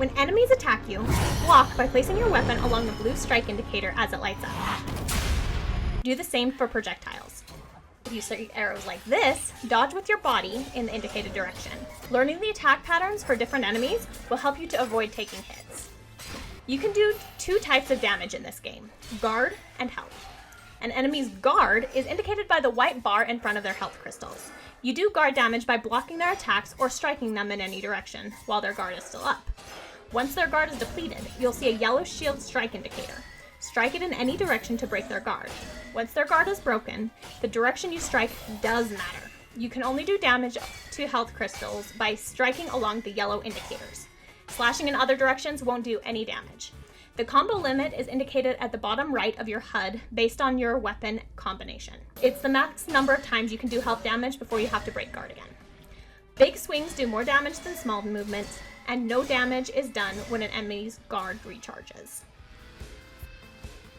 When enemies attack you, block by placing your weapon along the blue strike indicator as it lights up. Do the same for projectiles. If you shoot arrows like this, dodge with your body in the indicated direction. Learning the attack patterns for different enemies will help you to avoid taking hits. You can do 2 types of damage in this game, guard and health. An enemy's guard is indicated by the white bar in front of their health crystals. You do guard damage by blocking their attacks or striking them in any direction while their guard is still up. Once their guard is depleted, you'll see a yellow shield strike indicator. Strike it in any direction to break their guard. Once their guard is broken, the direction you strike does matter. You can only do damage to health crystals by striking along the yellow indicators. Slashing in other directions won't do any damage. The combo limit is indicated at the bottom right of your HUD based on your weapon combination. It's the max number of times you can do health damage before you have to break guard again. Big swings do more damage than small movements, and no damage is done when an enemy's guard recharges.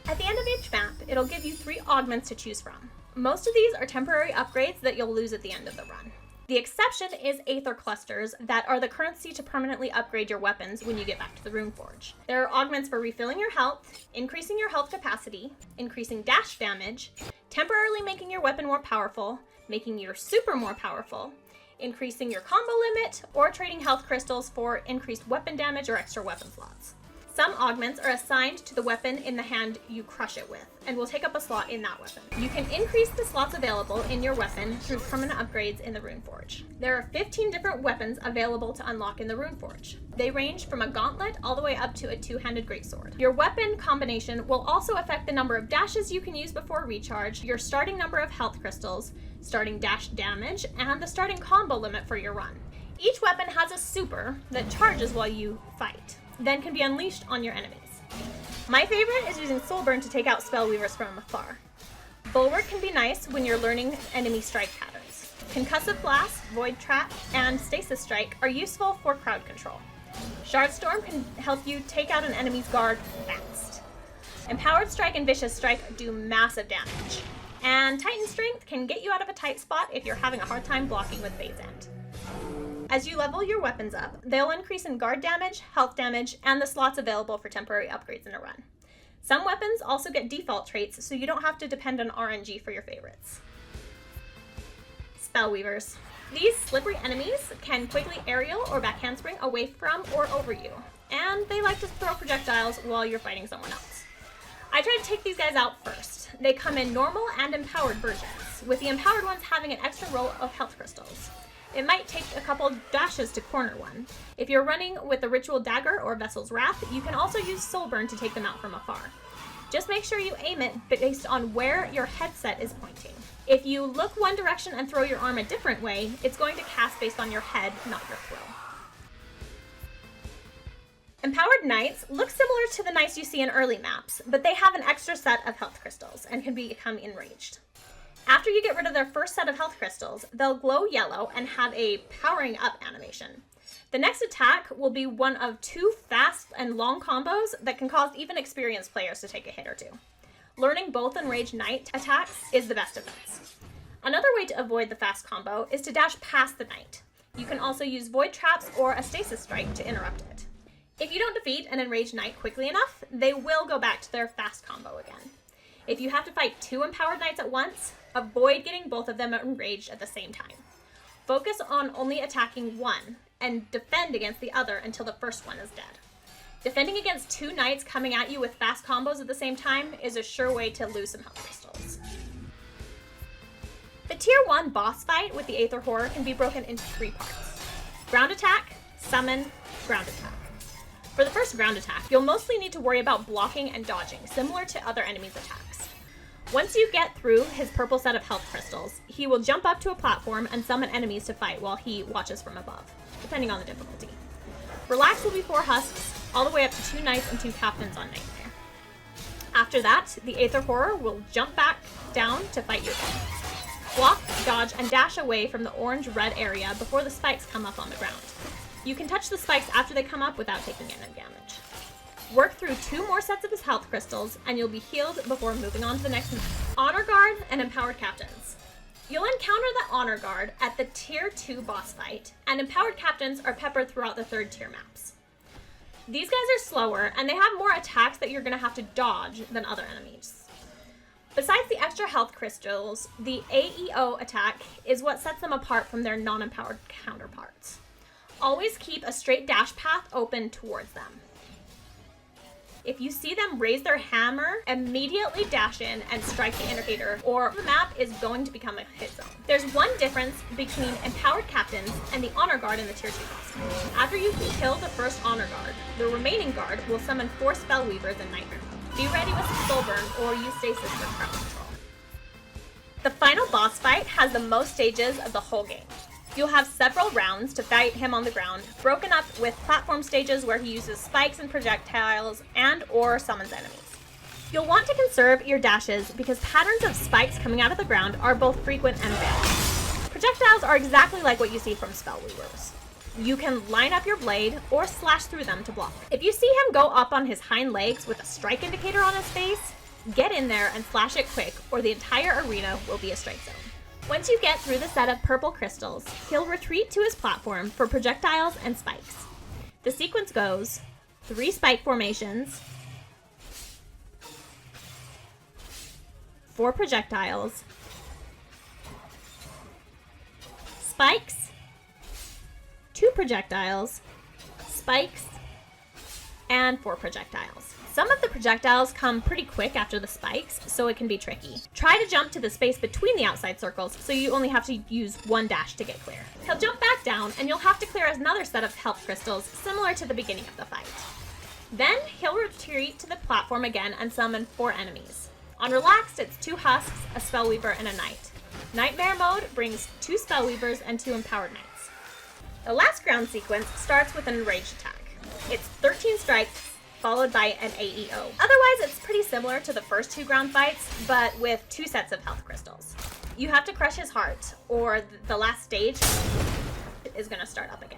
At the end of each map, it'll give you 3 augments to choose from. Most of these are temporary upgrades that you'll lose at the end of the run. The exception is Aether clusters that are the currency to permanently upgrade your weapons when you get back to the RuneForge. There are augments for refilling your health, increasing your health capacity, increasing dash damage, temporarily making your weapon more powerful, making your super more powerful, increasing your combo limit, or trading health crystals for increased weapon damage or extra weapon slots. Some augments are assigned to the weapon in the hand you crush it with, and will take up a slot in that weapon. You can increase the slots available in your weapon through permanent upgrades in the RuneForge. There are 15 different weapons available to unlock in the RuneForge. They range from a gauntlet all the way up to a 2-handed greatsword. Your weapon combination will also affect the number of dashes you can use before recharge, your starting number of health crystals, starting dash damage, and the starting combo limit for your run. Each weapon has a super that charges while you fight, then can be unleashed on your enemies. My favorite is using Soulburn to take out Spellweavers from afar. Bulwark can be nice when you're learning enemy strike patterns. Concussive Blast, Void Trap, and Stasis Strike are useful for crowd control. Shardstorm can help you take out an enemy's guard fast. Empowered Strike and Vicious Strike do massive damage. And Titan Strength can get you out of a tight spot if you're having a hard time blocking with Phase End. As you level your weapons up, they'll increase in guard damage, health damage, and the slots available for temporary upgrades in a run. Some weapons also get default traits, so you don't have to depend on RNG for your favorites. Spellweavers. These slippery enemies can quickly aerial or back handspring away from or over you, and they like to throw projectiles while you're fighting someone else. I try to take these guys out first. They come in normal and empowered versions, with the empowered ones having an extra row of health crystals. It might take a couple dashes to corner one. If you're running with the Ritual Dagger or Vessel's Wrath, you can also use Soulburn to take them out from afar. Just make sure you aim it based on where your headset is pointing. If you look one direction and throw your arm a different way, it's going to cast based on your head, not your throw. Empowered Knights look similar to the Knights you see in early maps, but they have an extra set of health crystals and can become enraged. After you get rid of their first set of health crystals, they'll glow yellow and have a powering up animation. The next attack will be one of 2 fast and long combos that can cause even experienced players to take a hit or 2. Learning both Enraged Knight attacks is the best defense. Another way to avoid the fast combo is to dash past the Knight. You can also use Void Traps or a Stasis Strike to interrupt it. If you don't defeat an Enraged Knight quickly enough, they will go back to their fast combo again. If you have to fight 2 Empowered Knights at once, avoid getting both of them enraged at the same time. Focus on only attacking one, and defend against the other until the first one is dead. Defending against 2 Knights coming at you with fast combos at the same time is a sure way to lose some health crystals. The Tier 1 boss fight with the Aether Horror can be broken into 3 parts. Ground attack, summon, ground attack. For the first ground attack, you'll mostly need to worry about blocking and dodging, similar to other enemies' attacks. Once you get through his purple set of health crystals, he will jump up to a platform and summon enemies to fight while he watches from above, depending on the difficulty. Relax will be 4 husks, all the way up to 2 knights and 2 captains on Nightmare. After that, the Aether Horror will jump back down to fight you again. Block, dodge, and dash away from the orange-red area before the spikes come up on the ground. You can touch the spikes after they come up without taking any damage. Work through 2 more sets of his health crystals, and you'll be healed before moving on to the next move. Honor Guard and Empowered Captains. You'll encounter the Honor Guard at the Tier 2 boss fight, and Empowered Captains are peppered throughout the 3rd tier maps. These guys are slower, and they have more attacks that you're going to have to dodge than other enemies. Besides the extra health crystals, the AEO attack is what sets them apart from their non-empowered counterparts. Always keep a straight dash path open towards them. If you see them raise their hammer, immediately dash in and strike the indicator, or the map is going to become a hit zone. There's one difference between empowered captains and the honor guard in the tier 2 boss. After you kill the first honor guard, the remaining guard will summon 4 Spellweavers in nightmare mode. Be ready with Soulburn or use stasis for crowd control. The final boss fight has the most stages of the whole game. You'll have several rounds to fight him on the ground, broken up with platform stages where he uses spikes and projectiles and/or summons enemies. You'll want to conserve your dashes because patterns of spikes coming out of the ground are both frequent and rare. Projectiles are exactly like what you see from Spellweavers. You can line up your blade or slash through them to block. If you see him go up on his hind legs with a strike indicator on his face, get in there and slash it quick or the entire arena will be a strike zone. Once you get through the set of purple crystals, he'll retreat to his platform for projectiles and spikes. The sequence goes 3 spike formations, 4 projectiles, spikes, 2 projectiles, spikes, and 4 projectiles. Some of the projectiles come pretty quick after the spikes, so it can be tricky. Try to jump to the space between the outside circles, so you only have to use 1 dash to get clear. He'll jump back down, and you'll have to clear another set of health crystals, similar to the beginning of the fight. Then, he'll retreat to the platform again and summon 4 enemies. On Relaxed, it's 2 husks, a Spellweaver, and a knight. Nightmare mode brings 2 Spellweavers and 2 empowered knights. The last ground sequence starts with an enraged attack. It's 13 strikes, followed by an AEO. Otherwise, it's pretty similar to the first 2 ground fights, but with 2 sets of health crystals. You have to crush his heart, or the last stage is going to start up again.